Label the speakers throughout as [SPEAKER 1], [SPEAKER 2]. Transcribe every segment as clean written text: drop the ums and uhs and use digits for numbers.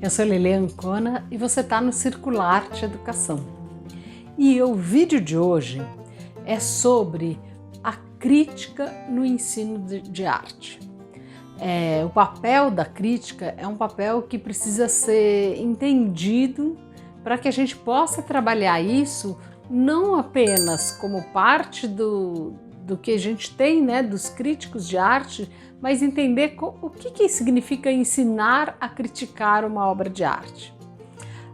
[SPEAKER 1] Eu sou Lele Ancona e você está no Circularte Educação. E o vídeo de hoje é sobre a crítica no ensino de arte. O papel da crítica é um papel que precisa ser entendido para que a gente possa trabalhar isso não apenas como parte do que a gente tem, né, dos críticos de arte, mas entender o que significa ensinar a criticar uma obra de arte.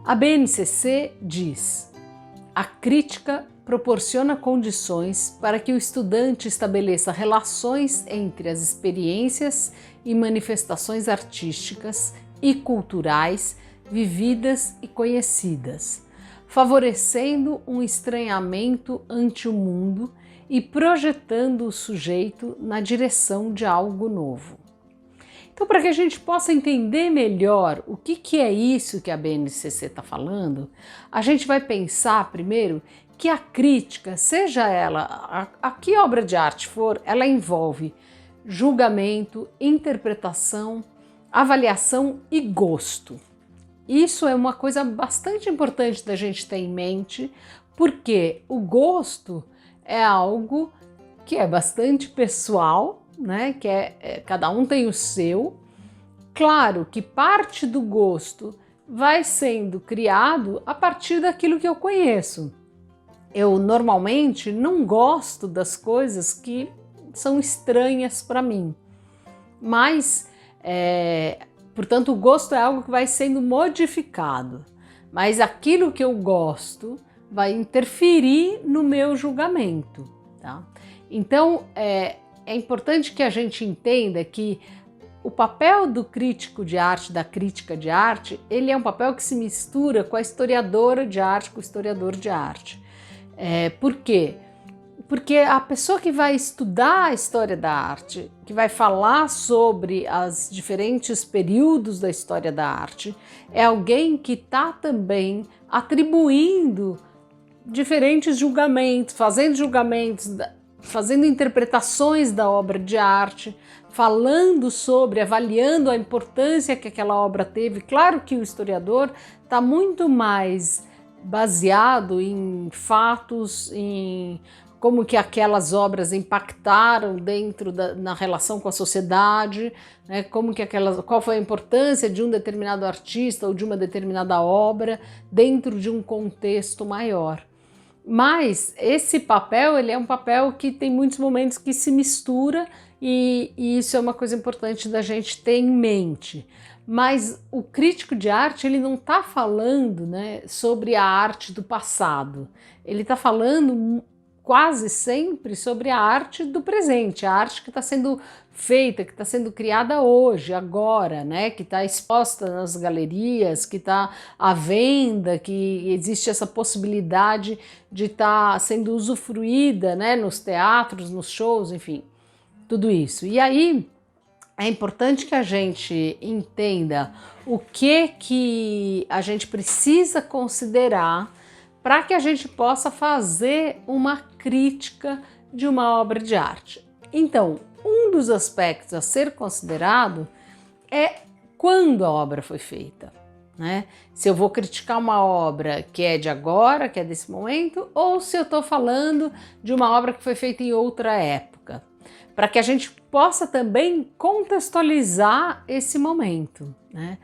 [SPEAKER 1] A BNCC diz: a crítica proporciona condições para que o estudante estabeleça relações entre as experiências e manifestações artísticas e culturais vividas e conhecidas, favorecendo um estranhamento ante o mundo e projetando o sujeito na direção de algo novo. Então, para que a gente possa entender melhor o que é isso que a BNCC está falando, a gente vai pensar primeiro que a crítica, seja ela a que obra de arte for, ela envolve julgamento, interpretação, avaliação e gosto. Isso é uma coisa bastante importante da gente ter em mente, porque o gosto é algo que é bastante pessoal, né? Cada um tem o seu. Claro que parte do gosto vai sendo criado a partir daquilo que eu conheço. Eu normalmente não gosto das coisas que são estranhas para mim, mas, portanto, o gosto é algo que vai sendo modificado, mas aquilo que eu gosto vai interferir no meu julgamento, tá? Então, é importante que a gente entenda que o papel do crítico de arte, da crítica de arte, ele é um papel que se mistura com a historiadora de arte, com o historiador de arte. Por quê? Porque a pessoa que vai estudar a história da arte, que vai falar sobre os diferentes períodos da história da arte, é alguém que está também atribuindo diferentes julgamentos, fazendo interpretações da obra de arte, falando sobre, avaliando a importância que aquela obra teve. Claro que o historiador está muito mais baseado em fatos, em como que aquelas obras impactaram na relação com a sociedade, né? Qual foi a importância de um determinado artista ou de uma determinada obra dentro de um contexto maior. Mas esse papel, ele é um papel que tem muitos momentos que se mistura e isso é uma coisa importante da gente ter em mente. Mas o crítico de arte, ele não está falando, né, sobre a arte do passado, ele está falando quase sempre sobre a arte do presente, a arte que está sendo feita, que está sendo criada hoje, agora, né? Que está exposta nas galerias, que está à venda, que existe essa possibilidade de estar sendo usufruída, né? Nos teatros, nos shows, enfim, tudo isso. E aí é importante que a gente entenda o que a gente precisa considerar para que a gente possa fazer uma crítica de uma obra de arte. Então, um dos aspectos a ser considerado é quando a obra foi feita, né? Se eu vou criticar uma obra que é de agora, que é desse momento, ou se eu estou falando de uma obra que foi feita em outra época, para que a gente possa também contextualizar esse momento, né?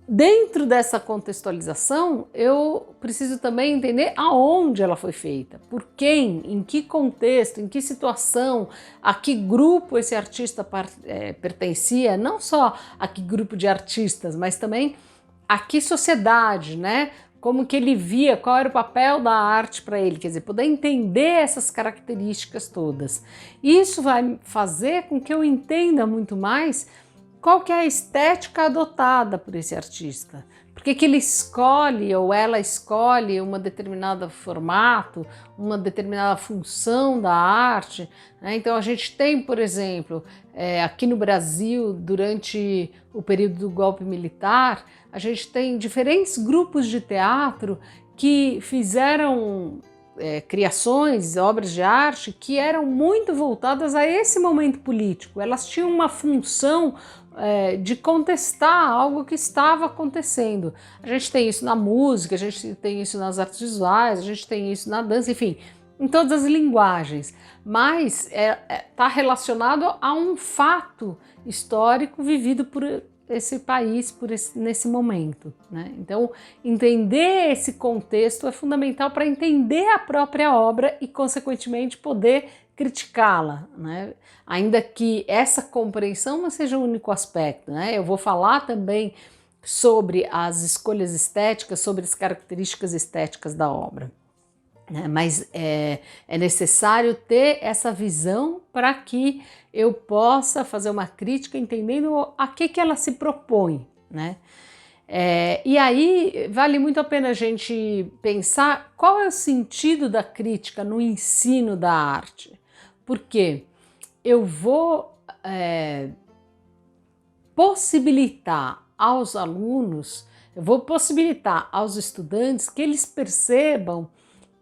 [SPEAKER 1] Dentro dessa contextualização, eu preciso também entender aonde ela foi feita, por quem, em que contexto, em que situação, a que grupo esse artista pertencia, não só a que grupo de artistas, mas também a que sociedade, né? Como que ele via, qual era o papel da arte para ele, quer dizer, poder entender essas características todas. Isso vai fazer com que eu entenda muito mais qual que é a estética adotada por esse artista? Por que ele escolhe ou ela escolhe um determinado formato, uma determinada função da arte, né? Então a gente tem, por exemplo, aqui no Brasil, durante o período do golpe militar, a gente tem diferentes grupos de teatro que fizeram criações, obras de arte que eram muito voltadas a esse momento político. Elas tinham uma função de contestar algo que estava acontecendo. A gente tem isso na música, a gente tem isso nas artes visuais, a gente tem isso na dança, enfim, em todas as linguagens, mas está relacionado a um fato histórico vivido por esse país nesse momento, né? Então, entender esse contexto é fundamental para entender a própria obra e, consequentemente, poder criticá-la, né? Ainda que essa compreensão não seja o único aspecto, né? Eu vou falar também sobre as escolhas estéticas, sobre as características estéticas da obra, né? Mas é necessário ter essa visão para que eu possa fazer uma crítica entendendo a que ela se propõe, né? E aí vale muito a pena a gente pensar qual é o sentido da crítica no ensino da arte, porque eu vou possibilitar aos alunos, eu vou possibilitar aos estudantes que eles percebam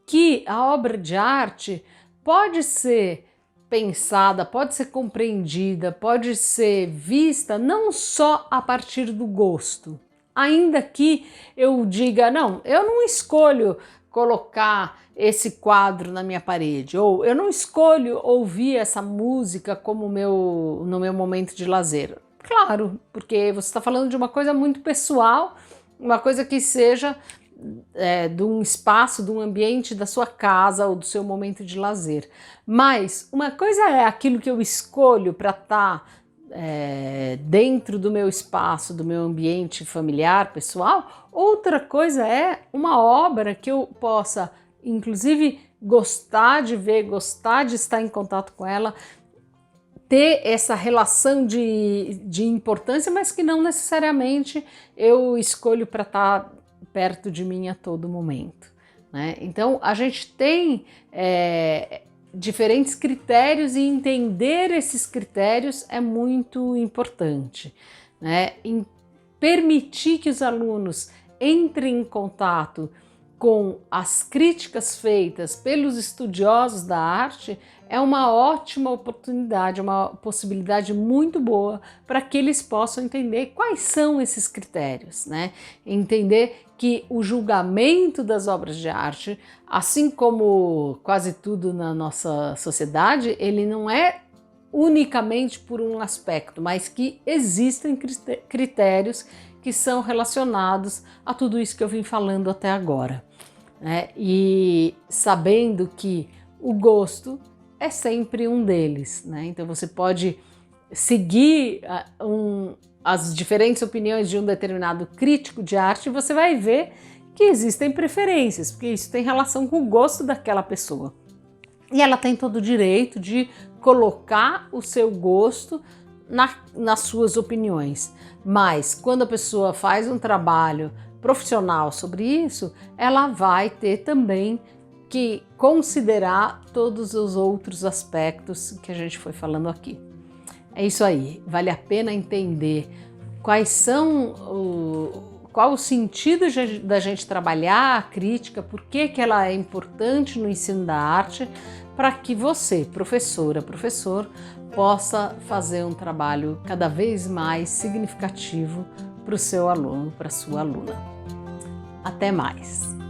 [SPEAKER 1] que a obra de arte pode ser pensada, pode ser compreendida, pode ser vista não só a partir do gosto. Ainda que eu diga, não, eu não escolho colocar esse quadro na minha parede, ou eu não escolho ouvir essa música como no meu momento de lazer. Claro, porque você está falando de uma coisa muito pessoal, uma coisa que seja de um espaço, de um ambiente da sua casa ou do seu momento de lazer. Mas uma coisa é aquilo que eu escolho para estar dentro do meu espaço, do meu ambiente familiar, pessoal. Outra coisa é uma obra que eu possa, inclusive, gostar de ver, gostar de estar em contato com ela, ter essa relação de importância, mas que não necessariamente eu escolho para estar perto de mim a todo momento, né? Então a gente tem diferentes critérios e entender esses critérios é muito importante, né? Em permitir que os alunos entrem em contato com as críticas feitas pelos estudiosos da arte é uma ótima oportunidade, uma possibilidade muito boa para que eles possam entender quais são esses critérios, né? Entender que o julgamento das obras de arte, assim como quase tudo na nossa sociedade, ele não é unicamente por um aspecto, mas que existem critérios que são relacionados a tudo isso que eu vim falando até agora, né? E sabendo que o gosto é sempre um deles, né? Então você pode seguir as diferentes opiniões de um determinado crítico de arte e você vai ver que existem preferências, porque isso tem relação com o gosto daquela pessoa. E ela tem todo o direito de colocar o seu gosto nas suas opiniões. Mas quando a pessoa faz um trabalho profissional sobre isso, ela vai ter também que considerar todos os outros aspectos que a gente foi falando aqui. É isso aí, vale a pena entender qual o sentido da gente trabalhar a crítica, por que ela é importante no ensino da arte, para que você, professora, professor, possa fazer um trabalho cada vez mais significativo para o seu aluno, para a sua aluna. Até mais!